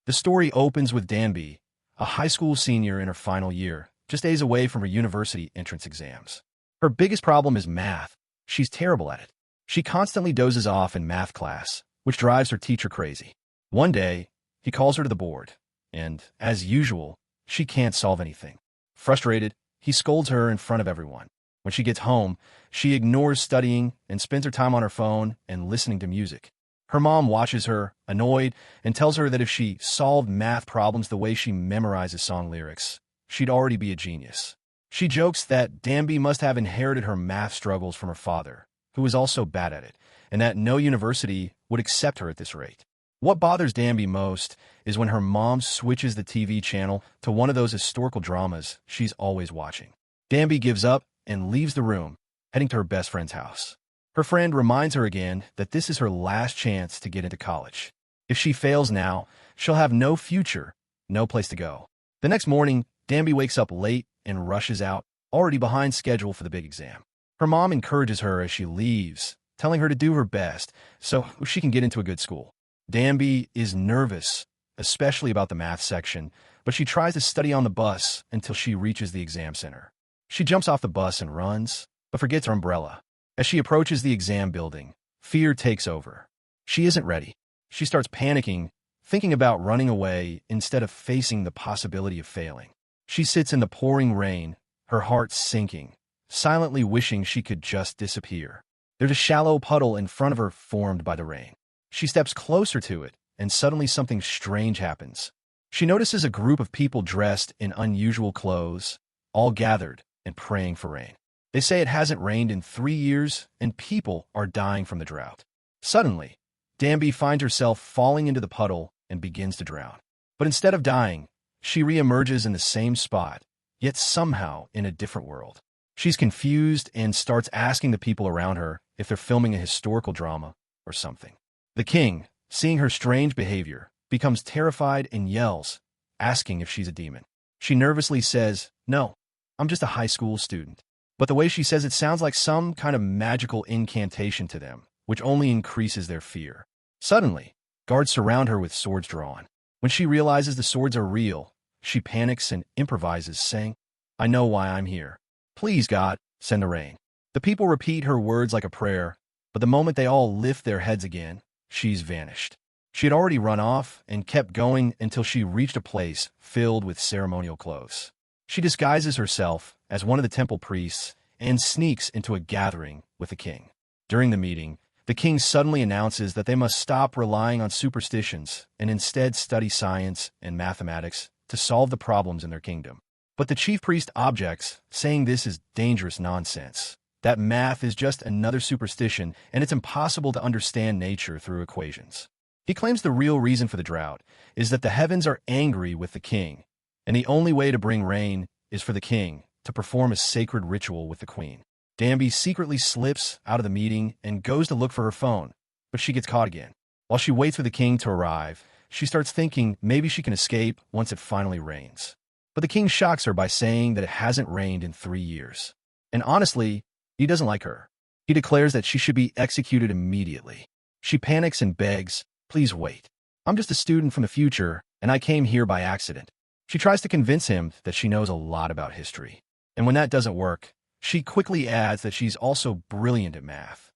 The story opens with Danby, a high school senior in her final year, just days away from her university entrance exams. Her biggest problem is math. She's terrible at it. She constantly dozes off in math class, which drives her teacher crazy. One day, he calls her to the board, and, as usual, she can't solve anything. Frustrated, he scolds her in front of everyone. When she gets home, she ignores studying and spends her time on her phone and listening to music. Her mom watches her, annoyed, and tells her that if she solved math problems the way she memorizes song lyrics, she'd already be a genius. She jokes that Danby must have inherited her math struggles from her father, who was also bad at it, and that no university would accept her at this rate. What bothers Danby most is when her mom switches the TV channel to one of those historical dramas she's always watching. Danby gives up and leaves the room, heading to her best friend's house. Her friend reminds her again that this is her last chance to get into college. If she fails now, she'll have no future, no place to go. The next morning, Danby wakes up late and rushes out, already behind schedule for the big exam. Her mom encourages her as she leaves, telling her to do her best so she can get into a good school. Danby is nervous, especially about the math section, but she tries to study on the bus until she reaches the exam center. She jumps off the bus and runs, but forgets her umbrella. As she approaches the exam building, fear takes over. She isn't ready. She starts panicking, thinking about running away instead of facing the possibility of failing. She sits in the pouring rain, her heart sinking, silently wishing she could just disappear. There's a shallow puddle in front of her formed by the rain. She steps closer to it, and suddenly something strange happens. She notices a group of people dressed in unusual clothes, all gathered and praying for rain. They say it hasn't rained in 3 years, and people are dying from the drought. Suddenly, Danby finds herself falling into the puddle and begins to drown. But instead of dying, she reemerges in the same spot, yet somehow in a different world. She's confused and starts asking the people around her if they're filming a historical drama or something. The king, seeing her strange behavior, becomes terrified and yells, asking if she's a demon. She nervously says, "No, I'm just a high school student." But the way she says it sounds like some kind of magical incantation to them, which only increases their fear. Suddenly, guards surround her with swords drawn. When she realizes the swords are real, she panics and improvises, saying, "I know why I'm here. Please, God, send the rain." The people repeat her words like a prayer, but the moment they all lift their heads again, she's vanished. She had already run off and kept going until she reached a place filled with ceremonial clothes. She disguises herself as one of the temple priests and sneaks into a gathering with the king. During the meeting, the king suddenly announces that they must stop relying on superstitions and instead study science and mathematics to solve the problems in their kingdom. But the chief priest objects, saying this is dangerous nonsense, that math is just another superstition and it's impossible to understand nature through equations. He claims the real reason for the drought is that the heavens are angry with the king, and the only way to bring rain is for the king to perform a sacred ritual with the queen. Danby secretly slips out of the meeting and goes to look for her phone, but she gets caught again. While she waits for the king to arrive, she starts thinking maybe she can escape once it finally rains. But the king shocks her by saying that it hasn't rained in 3 years. And honestly, he doesn't like her. He declares that she should be executed immediately. She panics and begs, "Please wait. I'm just a student from the future, and I came here by accident." She tries to convince him that she knows a lot about history. And when that doesn't work, she quickly adds that she's also brilliant at math.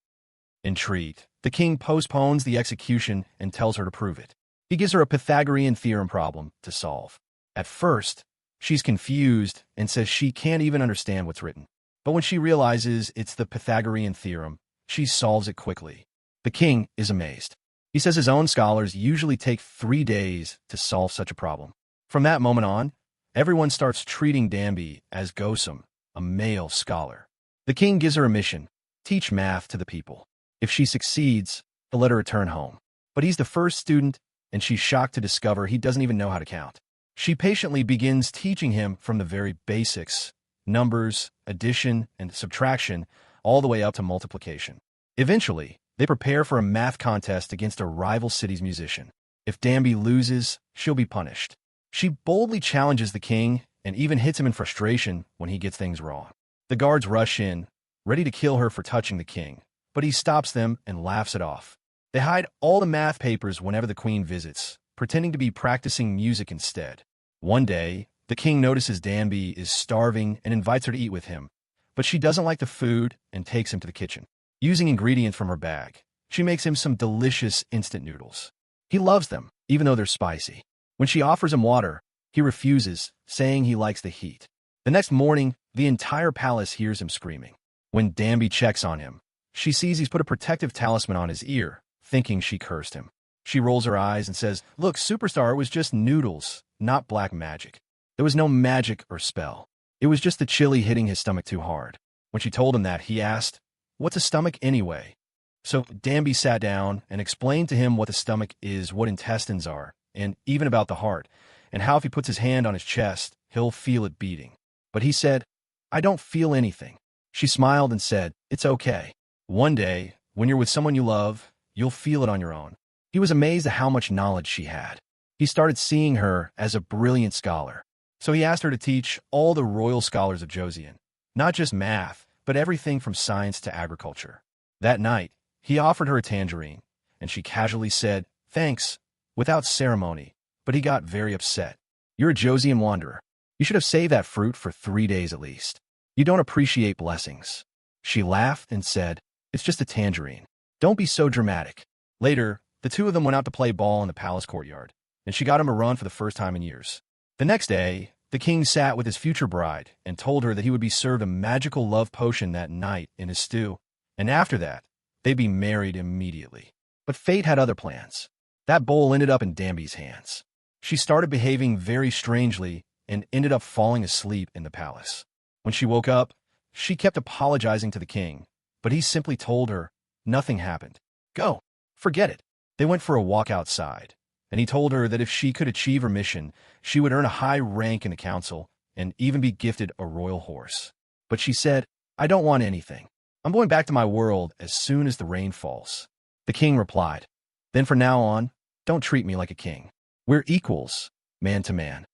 Intrigued, the king postpones the execution and tells her to prove it. He gives her a Pythagorean theorem problem to solve. At first, she's confused and says she can't even understand what's written. But when she realizes it's the Pythagorean theorem, she solves it quickly. The king is amazed. He says his own scholars usually take 3 days to solve such a problem. From that moment on, everyone starts treating Danby as Gosum, a male scholar. The king gives her a mission: teach math to the people. If she succeeds, he'll let her return home. But he's the first student, and she's shocked to discover he doesn't even know how to count. She patiently begins teaching him from the very basics: numbers, addition, and subtraction, all the way up to multiplication. Eventually, they prepare for a math contest against a rival city's musician. If Danby loses, she'll be punished. She boldly challenges the king and even hits him in frustration when he gets things wrong. The guards rush in, ready to kill her for touching the king, but he stops them and laughs it off. They hide all the math papers whenever the queen visits, pretending to be practicing music instead. One day, the king notices Danby is starving and invites her to eat with him, but she doesn't like the food and takes him to the kitchen. Using ingredients from her bag, she makes him some delicious instant noodles. He loves them, even though they're spicy. When she offers him water, he refuses, saying he likes the heat. The next morning, the entire palace hears him screaming. When Danby checks on him, she sees he's put a protective talisman on his ear, thinking she cursed him. She rolls her eyes and says, "Look, superstar, it was just noodles, not black magic. There was no magic or spell. It was just the chili hitting his stomach too hard." When she told him that, he asked, "What's a stomach anyway?" So Danby sat down and explained to him what the stomach is, what intestines are, and even about the heart, and how if he puts his hand on his chest, he'll feel it beating. But he said, "I don't feel anything." She smiled and said, "It's okay. One day, when you're with someone you love, you'll feel it on your own." He was amazed at how much knowledge she had. He started seeing her as a brilliant scholar. So he asked her to teach all the royal scholars of Joseon, not just math, but everything from science to agriculture. That night, he offered her a tangerine, and she casually said, "Thanks," without ceremony, but he got very upset. "You're a Joseon wanderer. You should have saved that fruit for 3 days at least. You don't appreciate blessings." She laughed and said, "It's just a tangerine. Don't be so dramatic." Later, the two of them went out to play ball in the palace courtyard, and she got him a run for the first time in years. The next day, the king sat with his future bride and told her that he would be served a magical love potion that night in his stew, and after that, they'd be married immediately. But fate had other plans. That bowl ended up in Danby's hands. She started behaving very strangely and ended up falling asleep in the palace. When she woke up, she kept apologizing to the king, but he simply told her nothing happened. Go, forget it. They went for a walk outside, and he told her that if she could achieve her mission, she would earn a high rank in the council and even be gifted a royal horse. But she said, "I don't want anything. I'm going back to my world as soon as the rain falls." The king replied, "Then from now on, don't treat me like a king. We're equals, man to man."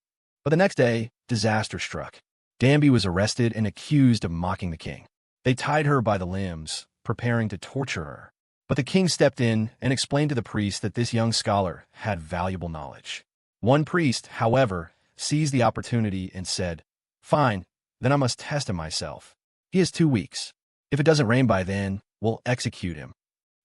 But the next day, disaster struck. Danby was arrested and accused of mocking the king. They tied her by the limbs, preparing to torture her. But the king stepped in and explained to the priest that this young scholar had valuable knowledge. One priest, however, seized the opportunity and said, "Fine, then I must test him myself. He has 2 weeks. If it doesn't rain by then, we'll execute him."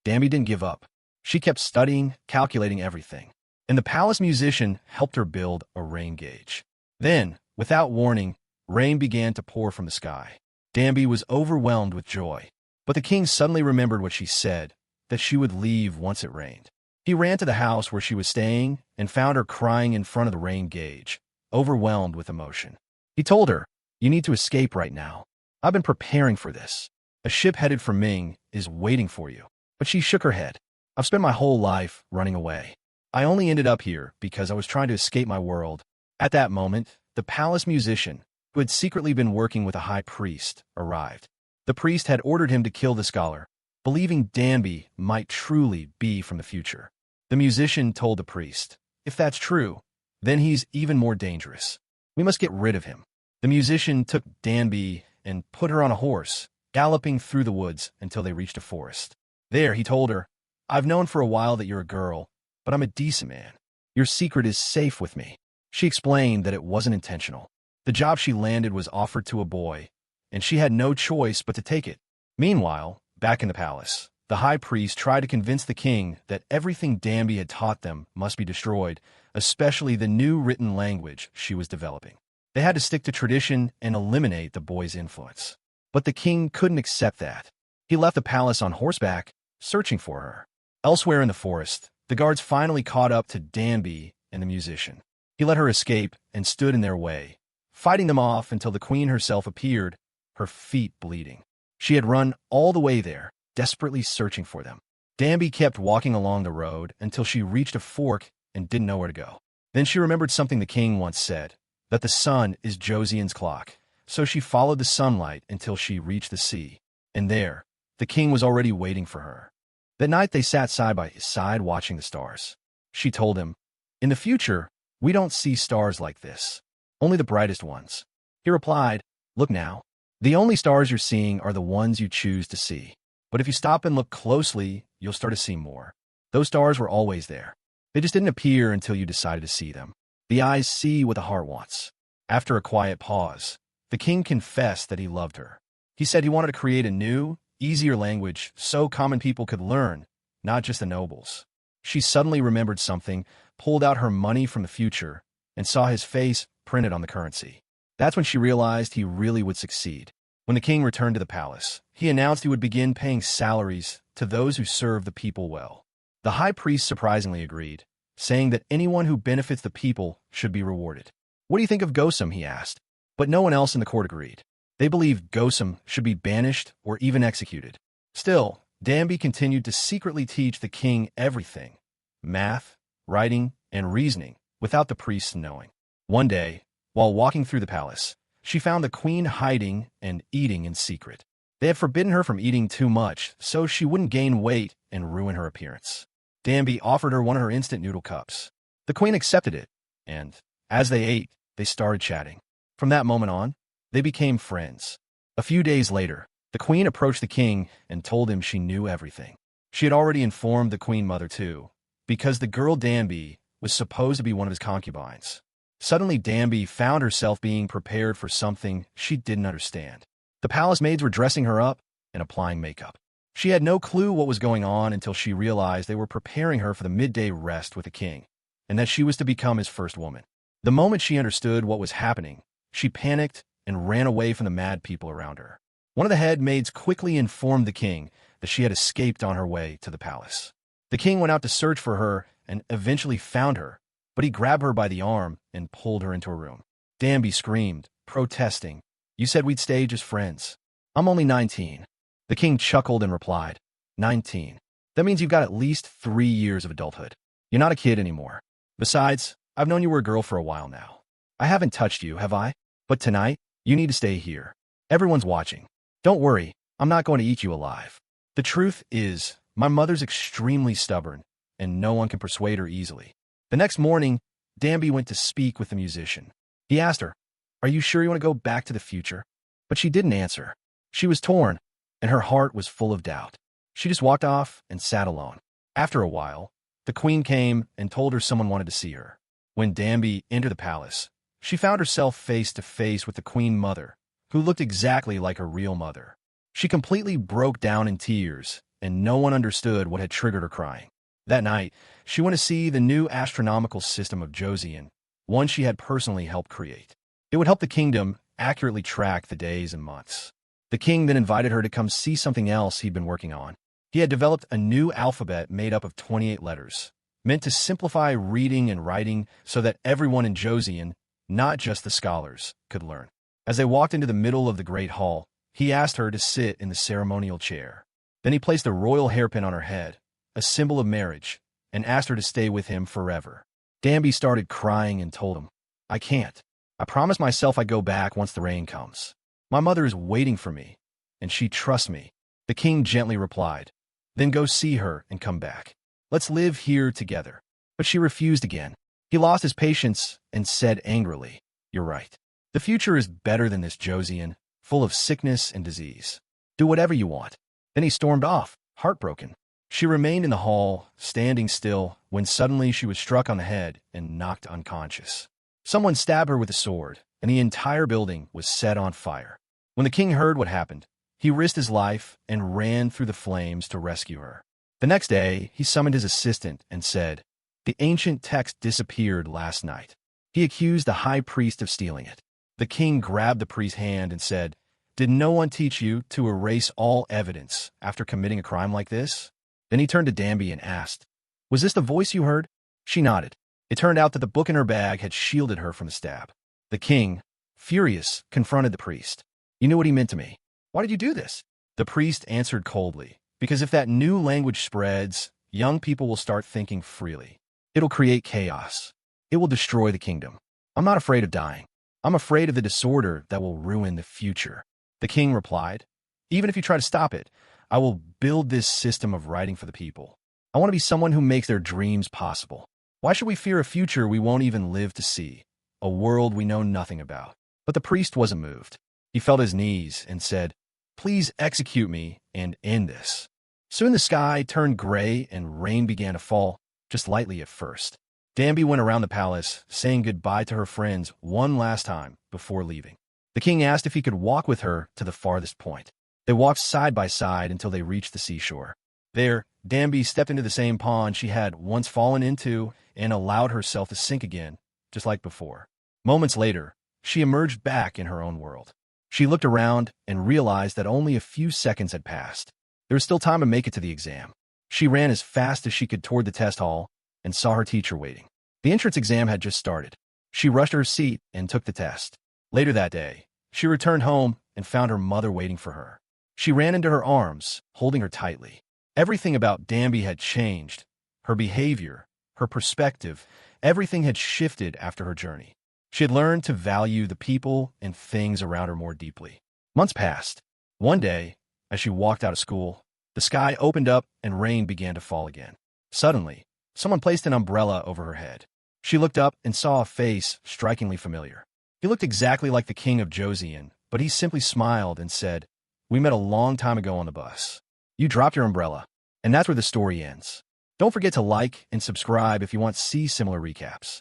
Danby didn't give up. She kept studying, calculating everything. And the palace musician helped her build a rain gauge. Then, without warning, rain began to pour from the sky. Danby was overwhelmed with joy. But the king suddenly remembered what she said, that she would leave once it rained. He ran to the house where she was staying and found her crying in front of the rain gauge, overwhelmed with emotion. He told her, "You need to escape right now. I've been preparing for this. A ship headed for Ming is waiting for you." But she shook her head. "I've spent my whole life running away. I only ended up here because I was trying to escape my world." At that moment, the palace musician, who had secretly been working with a high priest, arrived. The priest had ordered him to kill the scholar, believing Danby might truly be from the future. The musician told the priest, "If that's true, then he's even more dangerous. We must get rid of him." The musician took Danby and put her on a horse, galloping through the woods until they reached a forest. There, he told her, "I've known for a while that you're a girl, but I'm a decent man. Your secret is safe with me." She explained that it wasn't intentional. The job she landed was offered to a boy, and she had no choice but to take it. Meanwhile, back in the palace, the high priest tried to convince the king that everything Danby had taught them must be destroyed, especially the new written language she was developing. They had to stick to tradition and eliminate the boy's influence. But the king couldn't accept that. He left the palace on horseback, searching for her. Elsewhere in the forest, the guards finally caught up to Danby and the musician. He let her escape and stood in their way, fighting them off until the queen herself appeared, her feet bleeding. She had run all the way there, desperately searching for them. Danby kept walking along the road until she reached a fork and didn't know where to go. Then she remembered something the king once said, that the sun is Joseon's clock, so she followed the sunlight until she reached the sea. And there, the king was already waiting for her. That night they sat side by side watching the stars. She told him, "In the future, we don't see stars like this, only the brightest ones." He replied, "Look now. The only stars you're seeing are the ones you choose to see. But if you stop and look closely, you'll start to see more. Those stars were always there. They just didn't appear until you decided to see them. The eyes see what the heart wants. After a quiet pause, the king confessed that he loved her. He said he wanted to create a new, easier language so common people could learn, not just the nobles. She suddenly remembered something, pulled out her money from the future, and saw his face printed on the currency. That's when she realized he really would succeed. When the king returned to the palace, he announced he would begin paying salaries to those who serve the people well. The high priest surprisingly agreed, saying that anyone who benefits the people should be rewarded. "What do you think of Gosum?" he asked. But no one else in the court agreed. They believed Gosum should be banished or even executed. Still, Danby continued to secretly teach the king everything: math, writing, and reasoning, without the priests knowing. One day, while walking through the palace, she found the queen hiding and eating in secret. They had forbidden her from eating too much, so she wouldn't gain weight and ruin her appearance. Danby offered her one of her instant noodle cups. The queen accepted it, and, as they ate, they started chatting. From that moment on, they became friends. A few days later, the queen approached the king and told him she knew everything. She had already informed the queen mother too, because the girl Danby was supposed to be one of his concubines. Suddenly, Danby found herself being prepared for something she didn't understand. The palace maids were dressing her up and applying makeup. She had no clue what was going on until she realized they were preparing her for the midday rest with the king, and that she was to become his first woman. The moment she understood what was happening, she panicked and ran away from the mad people around her. One of the head maids quickly informed the king that she had escaped on her way to the palace. The king went out to search for her and eventually found her, but he grabbed her by the arm and pulled her into a room. Danby screamed, protesting, "You said we'd stay just friends. I'm only 19. The king chuckled and replied, 19. That means you've got at least 3 years of adulthood. You're not a kid anymore. Besides, I've known you were a girl for a while now. I haven't touched you, have I? But tonight, you need to stay here. Everyone's watching. Don't worry, I'm not going to eat you alive. The truth is, my mother's extremely stubborn, and no one can persuade her easily." The next morning, Danby went to speak with the musician. He asked her, "Are you sure you want to go back to the future?" But she didn't answer. She was torn, and her heart was full of doubt. She just walked off and sat alone. After a while, the queen came and told her someone wanted to see her. When Danby entered the palace, she found herself face to face with the queen mother, who looked exactly like her real mother. She completely broke down in tears, and no one understood what had triggered her crying. That night, she went to see the new astronomical system of Joseon, one she had personally helped create. It would help the kingdom accurately track the days and months. The king then invited her to come see something else he'd been working on. He had developed a new alphabet made up of 28 letters, meant to simplify reading and writing so that everyone in Joseon, not just the scholars, could learn. As they walked into the middle of the great hall, he asked her to sit in the ceremonial chair. Then he placed a royal hairpin on her head, a symbol of marriage, and asked her to stay with him forever. Danby started crying and told him, "I can't. I promised myself I'd go back once the rain comes. My mother is waiting for me, and she trusts me." The king gently replied, "Then go see her and come back. Let's live here together." But she refused again. He lost his patience and said angrily, "You're right. The future is better than this Joseon, full of sickness and disease. Do whatever you want." Then he stormed off, heartbroken. She remained in the hall, standing still, when suddenly she was struck on the head and knocked unconscious. Someone stabbed her with a sword, and the entire building was set on fire. When the king heard what happened, he risked his life and ran through the flames to rescue her. The next day, he summoned his assistant and said, "The ancient text disappeared last night." He accused the high priest of stealing it. The king grabbed the priest's hand and said, "Did no one teach you to erase all evidence after committing a crime like this?" Then he turned to Danby and asked, "Was this the voice you heard?" She nodded. It turned out that the book in her bag had shielded her from the stab. The king, furious, confronted the priest. "You knew what he meant to me. Why did you do this?" The priest answered coldly, "Because if that new language spreads, young people will start thinking freely. It'll create chaos. It will destroy the kingdom. I'm not afraid of dying. I'm afraid of the disorder that will ruin the future." The king replied, "Even if you try to stop it, I will build this system of writing for the people. I want to be someone who makes their dreams possible. Why should we fear a future we won't even live to see, a world we know nothing about?" But the priest wasn't moved. He fell to his knees and said, "Please execute me and end this." Soon the sky turned gray and rain began to fall. just lightly at first. Danby went around the palace, saying goodbye to her friends one last time before leaving. The king asked if he could walk with her to the farthest point. They walked side by side until they reached the seashore. There, Danby stepped into the same pond she had once fallen into and allowed herself to sink again, just like before. Moments later, she emerged back in her own world. She looked around and realized that only a few seconds had passed. There was still time to make it to the exam. She ran as fast as she could toward the test hall and saw her teacher waiting. The entrance exam had just started. She rushed to her seat and took the test. Later that day, she returned home and found her mother waiting for her. She ran into her arms, holding her tightly. Everything about Danby had changed. Her behavior, her perspective, everything had shifted after her journey. She had learned to value the people and things around her more deeply. Months passed. One day, as she walked out of school, the sky opened up and rain began to fall again. Suddenly, someone placed an umbrella over her head. She looked up and saw a face strikingly familiar. He looked exactly like the king of Joseon, but he simply smiled and said, "We met a long time ago on the bus. You dropped your umbrella." And that's where the story ends. Don't forget to like and subscribe if you want to see similar recaps.